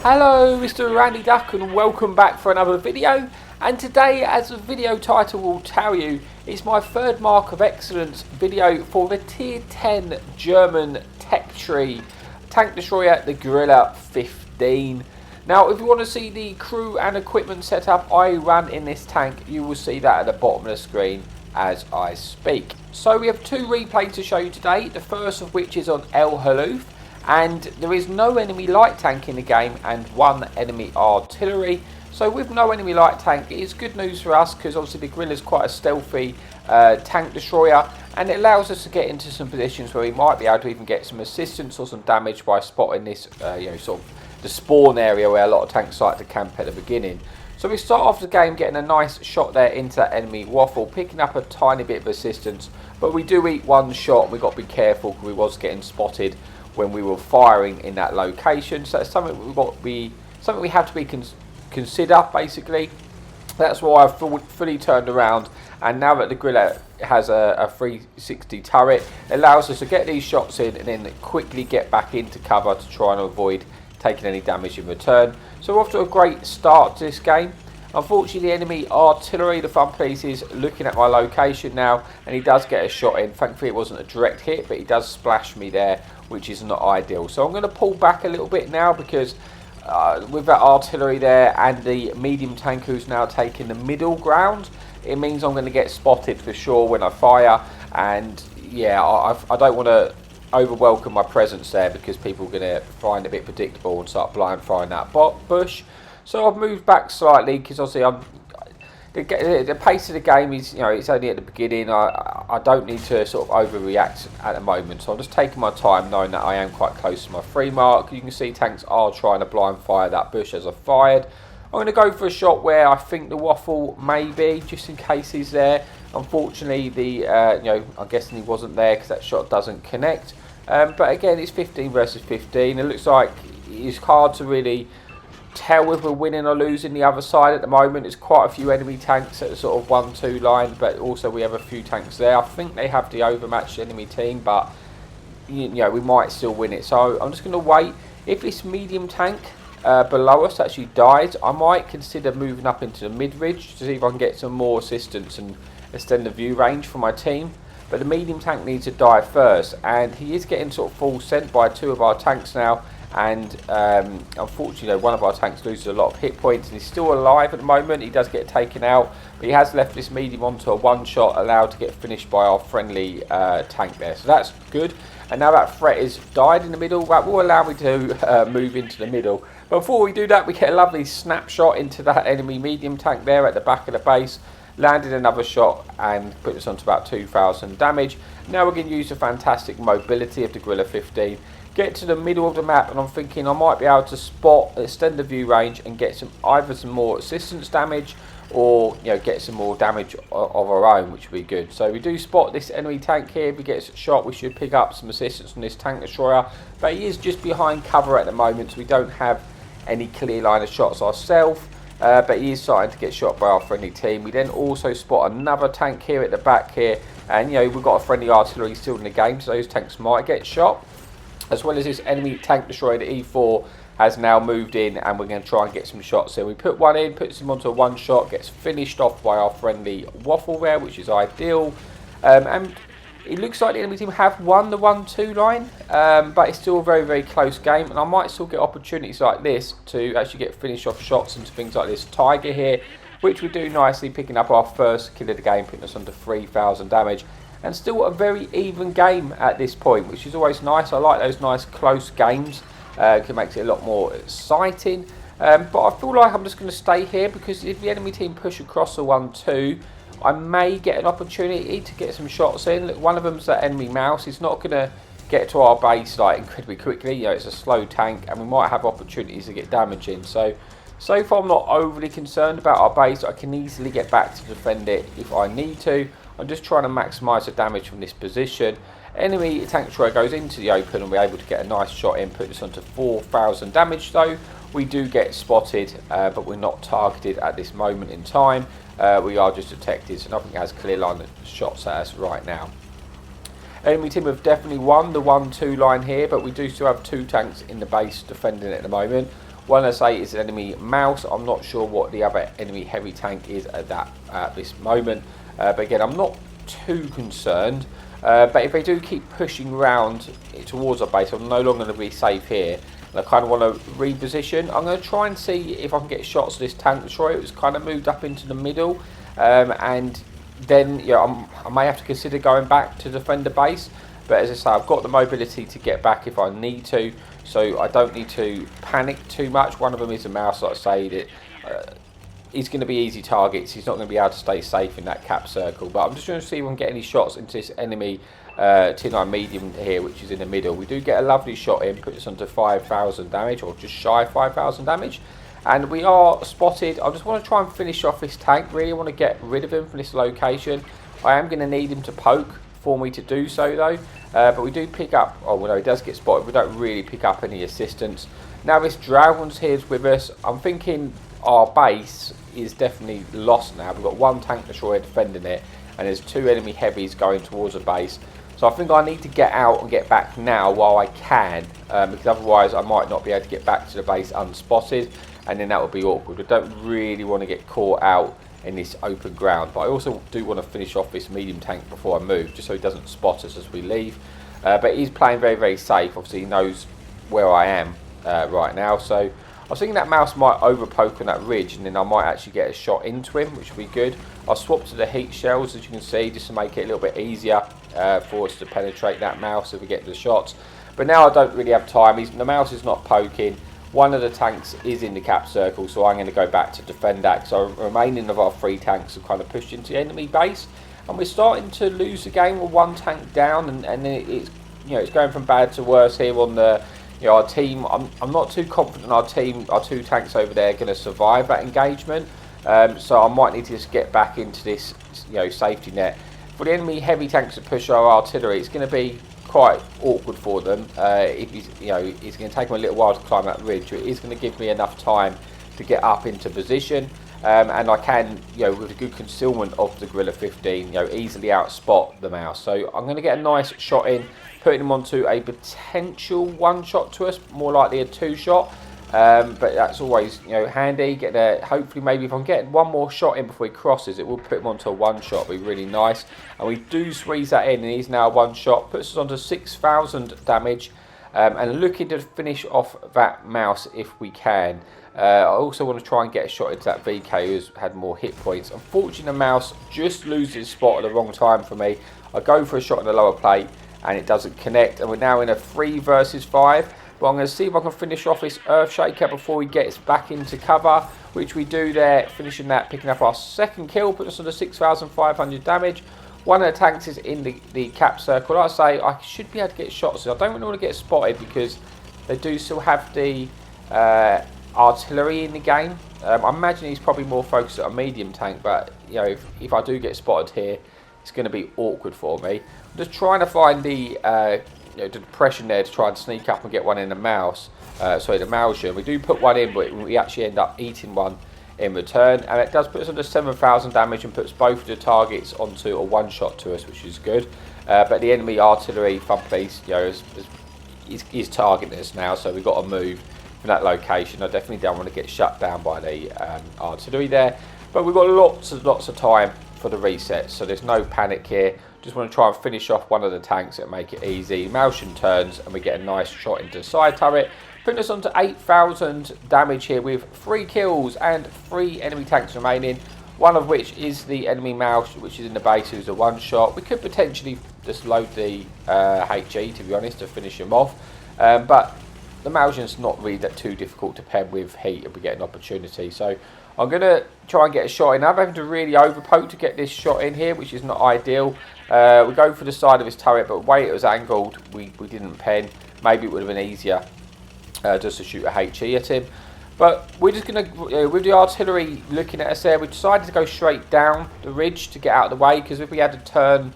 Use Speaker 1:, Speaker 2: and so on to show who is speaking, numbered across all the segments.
Speaker 1: Hello, Mr. Randy Duck, and welcome back for another video. And today, as the video title will tell you, it's my third Mark of Excellence video for the Tier 10 German tech tree tank destroyer, the Grille 15. Now, if you want to see the crew and equipment setup I run in this tank, you will see that at the bottom of the screen as I speak. So we have two replays to show you today, the first of which is on El Haloof. And there is no enemy light tank in the game and one enemy artillery. So with no enemy light tank, it is good news for us because obviously the Grille is quite a stealthy tank destroyer, and it allows us to get into some positions where we might be able to even get some assistance or some damage by spotting this, sort of the spawn area where a lot of tanks like to camp at the beginning. So we start off the game getting a nice shot there into that enemy waffle, picking up a tiny bit of assistance, but we do eat one shot. We've got to be careful because we was getting spotted when we were firing in that location. So that's something we have to be consider basically. That's why I've fully turned around, and now that the Grille has a 360 turret, it allows us to get these shots in and then quickly get back into cover to try and avoid taking any damage in return. So we're off to a great start to this game. Unfortunately, the enemy artillery, the fun piece, is looking at my location now, and he does get a shot in. Thankfully, it wasn't a direct hit, but he does splash me there, which is not ideal. So I'm going to pull back a little bit now because with that artillery there and the medium tank who's now taking the middle ground, it means I'm going to get spotted for sure when I fire. And yeah, I don't want to overwhelm my presence there because people are going to find it a bit predictable and start blind firing that bush. So I've moved back slightly because obviously the pace of the game is, it's only at the beginning. I don't need to sort of overreact at the moment. So I'm just taking my time knowing that I am quite close to my free mark. You can see tanks are trying to blind fire that bush as I fired. I'm going to go for a shot where I think the waffle may be, just in case he's there. Unfortunately, I'm guessing he wasn't there because that shot doesn't connect. But again, it's 15 versus 15. It looks like it's hard to really tell if we're winning or losing the other side at the moment. There's quite a few enemy tanks at the sort of 1-2 line, but also we have a few tanks there. I think they have the overmatched enemy team, but we might still win it. So I'm just going to wait. If this medium tank below us actually dies, I might consider moving up into the mid-ridge to see if I can get some more assistance and extend the view range for my team. But the medium tank needs to die first, and he is getting sort of full sent by two of our tanks now. And unfortunately, one of our tanks loses a lot of hit points, and he's still alive at the moment. He does get taken out, but he has left this medium onto a one shot, allowed to get finished by our friendly tank there. So that's good. And now that threat is died in the middle, that will allow me to move into the middle. But before we do that, we get a lovely snapshot into that enemy medium tank there at the back of the base. Landed another shot and put us onto about 2,000 damage. Now we're going to use the fantastic mobility of the Grille 15. Get to the middle of the map, and I'm thinking I might be able to spot, extend the view range, and get either some more assistance damage, or get some more damage of our own, which would be good. So we do spot this enemy tank here. If he gets shot, we should pick up some assistance from this tank destroyer. But he is just behind cover at the moment, so we don't have any clear line of shots ourselves. But he is starting to get shot by our friendly team. We then also spot another tank here at the back here, and we've got a friendly artillery still in the game, so those tanks might get shot. As well as this enemy tank destroyer, the E4, has now moved in, and we're going to try and get some shots. So we put one in, puts him onto a one shot, gets finished off by our friendly waffle there, which is ideal. And it looks like the enemy team have won the 1-2 line, but it's still a very, very close game, and I might still get opportunities like this to actually get finish off shots into things like this Tiger here, which we do nicely, picking up our first kill of the game, putting us under 3,000 damage. And still a very even game at this point, which is always nice. I like those nice close games. It makes it a lot more exciting. But I feel like I'm just going to stay here because if the enemy team push across the 1-2, I may get an opportunity to get some shots in. Look, one of them's that enemy mouse. He's not going to get to our base like incredibly quickly. It's a slow tank, and we might have opportunities to get damage in. So far I'm not overly concerned about our base. I can easily get back to defend it if I need to. I'm just trying to maximise the damage from this position. Enemy tank destroyer goes into the open, and we're able to get a nice shot in, put us onto 4,000 damage though. We do get spotted, but we're not targeted at this moment in time. We are just detected, so nothing has clear line of shots at us right now. Enemy team have definitely won the 1-2 line here, but we do still have two tanks in the base defending it at the moment. One, I say, is an enemy mouse. I'm not sure what the other enemy heavy tank is at this moment. But again, I'm not too concerned. But if they do keep pushing around towards our base, I'm no longer going to be safe here. And I kind of want to reposition. I'm going to try and see if I can get shots of this tank destroyer. It was kind of moved up into the middle. And then, I may have to consider going back to defend the base. But as I say, I've got the mobility to get back if I need to, so I don't need to panic too much. One of them is a mouse, like I say, that he's going to be easy targets. He's not going to be able to stay safe in that cap circle. But I'm just going to see if I can get any shots into this enemy Tier 9 medium here, which is in the middle. We do get a lovely shot in, puts us onto 5,000 damage, or just shy of 5,000 damage. And we are spotted. I just want to try and finish off this tank. Really want to get rid of him from this location. I am going to need him to poke for me to do so though, but we do pick up, oh well, no, he does get spotted. We don't really pick up any assistance. Now this Dragon's here with us. I'm thinking our base is definitely lost now. We've got one tank destroyer defending it, and there's two enemy heavies going towards the base. So I think I need to get out and get back now while I can, because otherwise I might not be able to get back to the base unspotted, and then that would be awkward. I don't really want to get caught out in this open ground, but I also do want to finish off this medium tank before I move, just so he doesn't spot us as we leave. But he's playing very, very safe. Obviously he knows where I am right now, so I was thinking that mouse might overpoke on that ridge, and then I might actually get a shot into him, which would be good. I'll swap to the heat shells, as you can see, just to make it a little bit easier for us to penetrate that mouse if we get the shots. But now I don't really have time. The mouse is not poking. One of the tanks is in the cap circle, so I'm going to go back to defend that. So remaining of our three tanks have kind of pushed into the enemy base, and we're starting to lose the game with one tank down, and then it's it's going from bad to worse here on the our team. I'm not too confident our two tanks over there are going to survive that engagement. So I might need to just get back into this safety net. For the enemy heavy tanks that push our artillery, it's going to be quite awkward for them. If he's, it's going to take them a little while to climb that ridge. It is going to give me enough time to get up into position, and I can, with a good concealment of the Grille 15, easily outspot the mouse. So I'm going to get a nice shot in, putting him onto a potential one shot to us, more likely a two shot. But that's always handy. Hopefully maybe if I'm getting one more shot in before he crosses, it will put him onto a one shot. Be really nice. And we do squeeze that in, and he's now one shot, puts us onto 6,000 damage, and looking to finish off that mouse if we can. I also want to try and get a shot into that VK who's had more hit points. Unfortunately, the mouse just loses spot at the wrong time for me. I go for a shot in the lower plate and it doesn't connect, and we're now in a 3 versus 5. But I'm going to see if I can finish off this Earthshaker before he gets back into cover, which we do there, finishing that, picking up our second kill, putting us on the 6,500 damage. One of the tanks is in the cap circle. Like I say, I should be able to get shots. I don't really want to get spotted because they do still have the artillery in the game. I imagine he's probably more focused on a medium tank, but if I do get spotted here, it's going to be awkward for me. I'm just trying to find the the depression there to try and sneak up and get one in the mouse. Sorry, the Mauser. We do put one in, but we actually end up eating one in return, and it does put us under 7,000 damage and puts both of the targets onto a one shot to us, which is good. But the enemy artillery fun police, is targeting us now, so we've got to move from that location. I definitely don't want to get shut down by the artillery there, but we've got lots of time for the reset, so there's no panic here. Just want to try and finish off one of the tanks and make it easy. Malshin turns and we get a nice shot into the side turret, putting us onto 8,000 damage here with 3 kills and 3 enemy tanks remaining, one of which is the enemy mouse, which is in the base, who's a one shot. We could potentially just load the HE, to be honest, to finish him off, but the Malshin's not really that too difficult to pen with heat if we get an opportunity. So I'm going to try and get a shot in. I'm having to really overpoke to get this shot in here, which is not ideal. We go for the side of his turret, but the way it was angled, we didn't pen. Maybe it would have been easier just to shoot a HE at him. But we're just going to, with the artillery looking at us there, we decided to go straight down the ridge to get out of the way, because if we had to turn,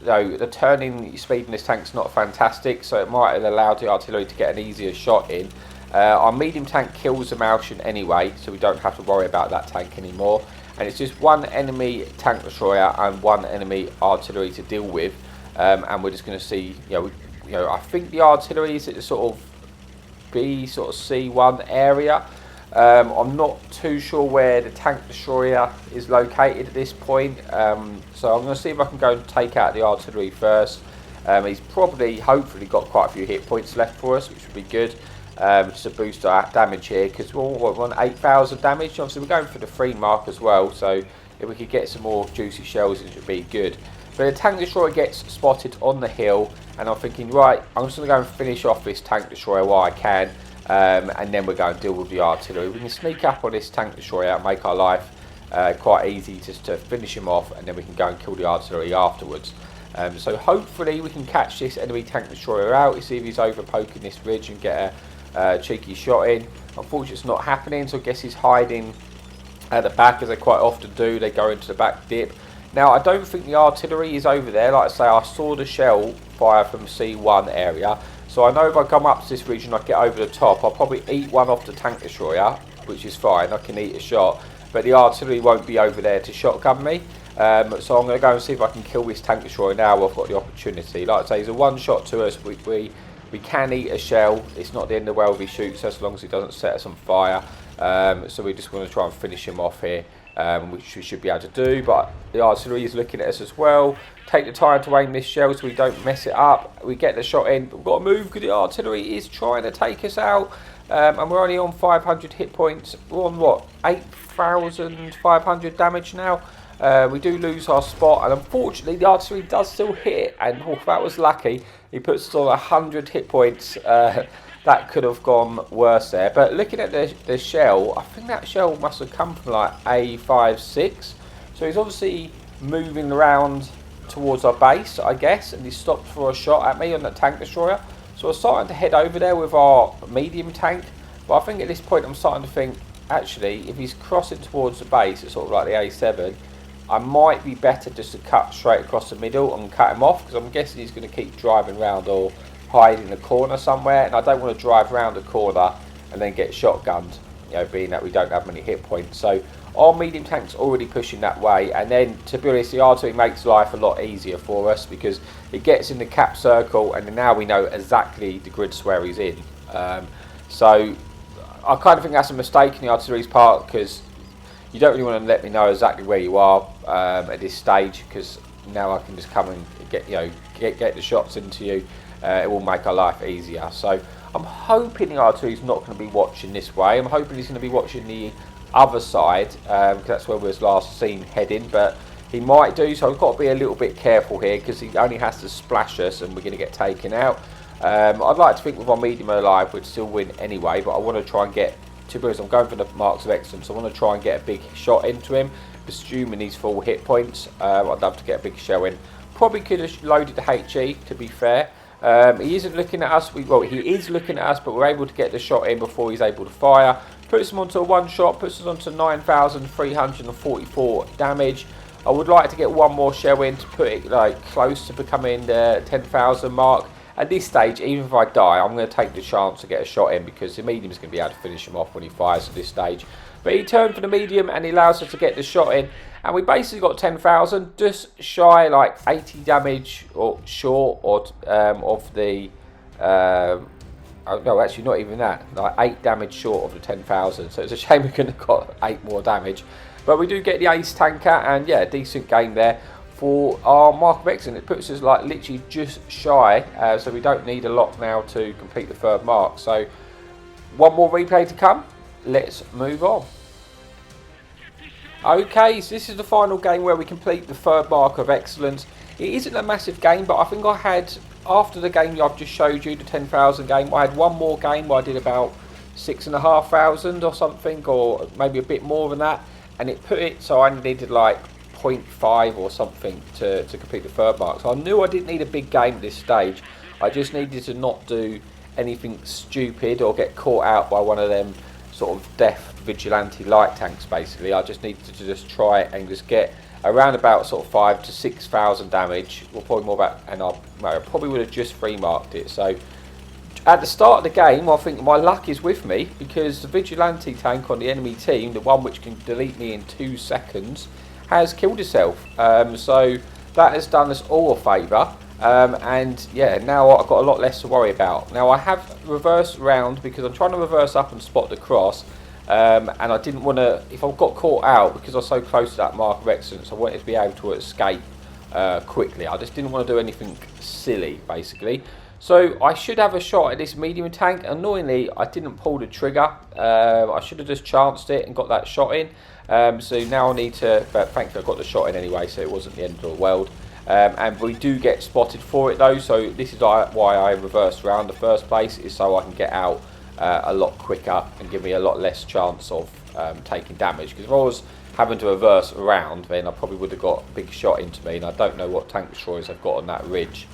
Speaker 1: the turning speed in this tank's not fantastic, so it might have allowed the artillery to get an easier shot in. Our medium tank kills the Malshin anyway, so we don't have to worry about that tank anymore. And it's just one enemy tank destroyer and one enemy artillery to deal with. And we're just going to see, I think the artillery is at the sort of B, sort of C1 area. I'm not too sure where the tank destroyer is located at this point, so I'm going to see if I can go and take out the artillery first. He's probably, hopefully, got quite a few hit points left for us, which would be good, just to boost our damage here, because we're on 8,000 damage. Obviously, we're going for the 3 mark as well, so if we could get some more juicy shells, it would be good. But the tank destroyer gets spotted on the hill, and I'm thinking, right, I'm just going to go and finish off this tank destroyer while I can. And then we're going to deal with the artillery. We can sneak up on this tank destroyer and make our life quite easy just to finish him off, and then we can go and kill the artillery afterwards. So hopefully we can catch this enemy tank destroyer out, see if he's over poking this ridge and get a cheeky shot in. Unfortunately it's not happening, so I guess he's hiding at the back, as they quite often do. They go into the back dip. Now I don't think the artillery is over there. Like I say, I saw the shell fire from C1 area. So I know if I come up to this region, I get over the top, I'll probably eat one off the tank destroyer, which is fine, I can eat a shot, but the artillery won't be over there to shotgun me. So I'm going to go and see if I can kill this tank destroyer now I've got the opportunity. Like I say, he's a one shot to us, we can eat a shell, it's not the end of the world if he shoots us, as long as he doesn't set us on fire. So we just want to try and finish him off here, which we should be able to do, but the artillery is looking at us as well. Take the time to aim this shell so we don't mess it up. We get the shot in, but we've got to move because the artillery is trying to take us out, and we're only on 500 hit points. We're on what, 8,500 damage now. We do lose our spot, and unfortunately the artillery does still hit, and oh, that was lucky. He puts us on 100 hit points. That could have gone worse there, but looking at the shell, I think that shell must have come from like A56, so he's obviously moving around towards our base, I guess, and he stopped for a shot at me on that tank destroyer. So we're starting to head over there with our medium tank, but I think at this point I'm starting to think, actually, if he's crossing towards the base, it's sort of like the A7, I might be better just to cut straight across the middle and cut him off, because I'm guessing he's going to keep driving around or hide in a corner somewhere, and I don't want to drive around the corner and then get shotgunned, you know, being that we don't have many hit points. So our medium tank's already pushing that way, and then to be honest, the artillery makes life a lot easier for us because it gets in the cap circle, and now we know exactly the grids where he's in. So I kind of think that's a mistake in the artillery's part, because you don't really want to let me know exactly where you are at this stage, because now I can just come and get, you know, get the shots into you. It will make our life easier. So I'm hoping the artillery's not going to be watching this way. I'm hoping he's going to be watching the other side, because that's where we was last seen heading, but he might do, so I've got to be a little bit careful here, because he only has to splash us and we're going to get taken out. I'd like to think with our medium alive we'd still win anyway, but I want to try and get, to be honest, I'm going for the marks of excellence. I want to try and get a big shot into him, assuming he's full hit points. I'd love to get a big shell in. Probably could have loaded the HE, to be fair. He isn't looking at us, well, he is looking at us, but we're able to get the shot in before he's able to fire. Puts him onto a one shot, puts us onto 9,344 damage. I would like to get one more shell in to put it like close to becoming the 10,000 mark. At this stage, even if I die, I'm going to take the chance to get a shot in, because the medium is going to be able to finish him off when he fires at this stage. But he turned for the medium and he allows us to get the shot in, and we basically got 10,000, just shy, like 80 damage or short or of the oh, no, actually not even that, like 8 damage short of the 10,000. So it's a shame we couldn't have got 8 more damage, but we do get the ace tanker, and yeah, decent game there for our mark of excellence. It puts us like literally just shy, so we don't need a lot now to complete the third mark. So one more replay to come. Let's move on. Okay, so this is the final game where we complete the third mark of excellence. It isn't a massive game, but I think I had, after the game I've just showed you, the 10,000 game, I had one more game where I did about 6,500 or something, or maybe a bit more than that, and it put it so I needed like 0.5 or something to complete the third mark. So I knew I didn't need a big game at this stage. I just needed to not do anything stupid or get caught out by one of them sort of death vigilante light tanks. Basically, I just needed to just try and just get around about sort of 5,000 to 6,000 damage, or probably more about, and I probably would have just free marked it. So at the start of the game, I think my luck is with me, because the vigilante tank on the enemy team, the one which can delete me in 2 seconds, has killed itself. So that has done us all a favour. And yeah, now I've got a lot less to worry about. Now I have reversed round, because I'm trying to reverse up and spot the cross, and I didn't want to, if I got caught out, because I was so close to that mark of excellence, I wanted to be able to escape quickly. I just didn't want to do anything silly, basically. So I should have a shot at this medium tank. Annoyingly, I didn't pull the trigger. I should have just chanced it and got that shot in. So now I need to, but thankfully I got the shot in anyway, so it wasn't the end of the world. And we do get spotted for it though, so this is why I reversed around the first place, is so I can get out a lot quicker and give me a lot less chance of taking damage. Because if I was having to reverse around, then I probably would have got a big shot into me, and I don't know what tank destroyers I've got on that ridge.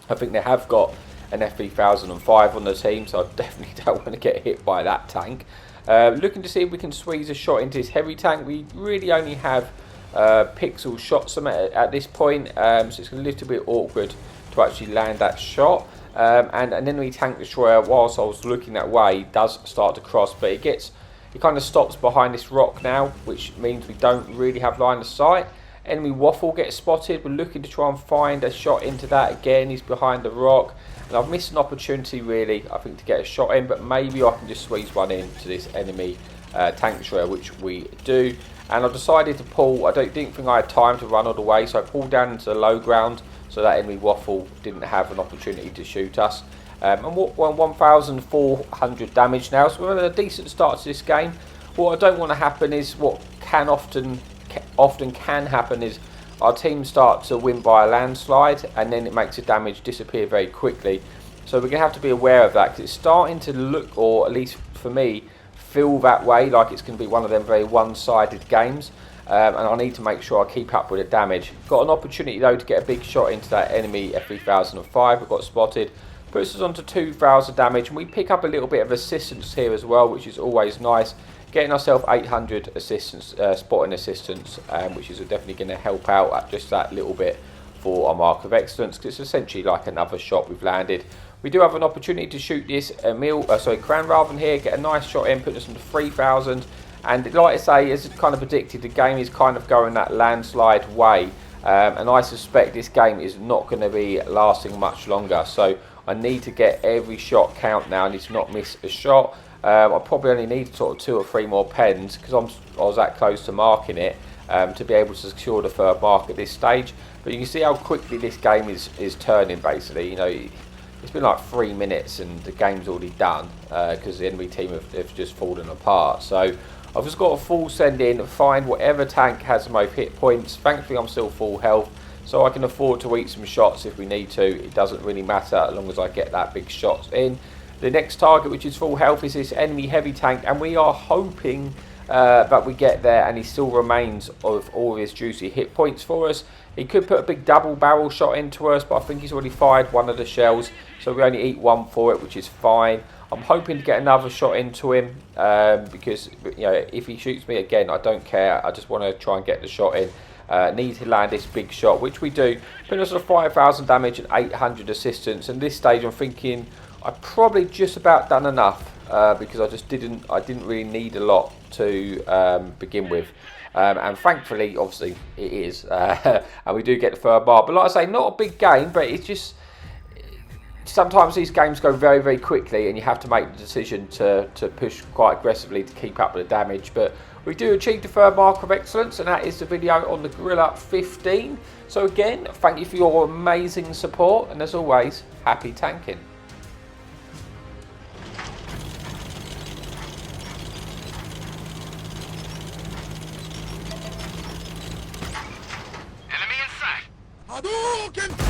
Speaker 1: I think they have got an F3005 on the team, so I definitely don't want to get hit by that tank. Looking to see if we can squeeze a shot into this heavy tank. We really only have pixel shots at this point, so it's a little bit awkward to actually land that shot. And an enemy tank destroyer, whilst I was looking that way, does start to cross, but it kind of stops behind this rock now, which means we don't really have line of sight. Enemy waffle gets spotted. We're looking to try and find a shot into that. Again, he's behind the rock, and I've missed an opportunity really, I think, to get a shot in, but maybe I can just squeeze one in to this enemy tank destroyer, which we do. And I decided to pull. I didn't think I had time to run all the way, so I pulled down into the low ground so that enemy waffle didn't have an opportunity to shoot us. And we're 1,400 damage now, so we're having a decent start to this game. What I don't want to happen is what can often can happen is our team start to win by a landslide, and then it makes the damage disappear very quickly. So we're going to have to be aware of that, because it's starting to look, or at least for me, feel that way, like it's going to be one of them very one-sided games. And I need to make sure I keep up with the damage. Got an opportunity though to get a big shot into that enemy F3005. We got spotted, puts us onto 2,000 damage, and we pick up a little bit of assistance here as well, which is always nice. Getting ourselves 800 assistance, spotting assistance, which is definitely going to help out at just that little bit for our mark of excellence, because it's essentially like another shot we've landed. We do have an opportunity to shoot this Cranraven here, get a nice shot in, put us into 3,000. And like I say, as kind of predicted, the game is kind of going that landslide way, and I suspect this game is not going to be lasting much longer. So I need to get every shot count now. I need to not miss a shot. I probably only need sort of 2 or 3 more pens, because I was that close to marking it, to be able to secure the third mark at this stage. But you can see how quickly this game is turning. Basically, you know, it's been like 3 minutes and the game's already done, because the enemy team have just fallen apart. So I've just got a full send in, find whatever tank has the most hit points. Thankfully I'm still full health, so I can afford to eat some shots if we need to. It doesn't really matter as long as I get that big shot in. The next target, which is full health, is this enemy heavy tank, and we are hoping that we get there and he still remains of all of his juicy hit points for us. He could put a big double barrel shot into us, but I think he's already fired one of the shells, so we only eat 1 for it, which is fine. I'm hoping to get another shot into him, because you know, if he shoots me again, I don't care. I just want to try and get the shot in. Need to land this big shot, which we do. Putting us on 5,000 damage and 800 assistance. And this stage, I'm thinking I've probably just about done enough, because I didn't really need a lot to begin with. And thankfully, obviously, it is, and we do get the third bar. But like I say, not a big game, but it's just sometimes these games go very, very quickly, and you have to make the decision to push quite aggressively to keep up with the damage. But we do achieve the third mark of excellence, and that is the video on the Grille 15. So again, thank you for your amazing support, and as always, happy tanking.
Speaker 2: Enemy in sight! Hadouken!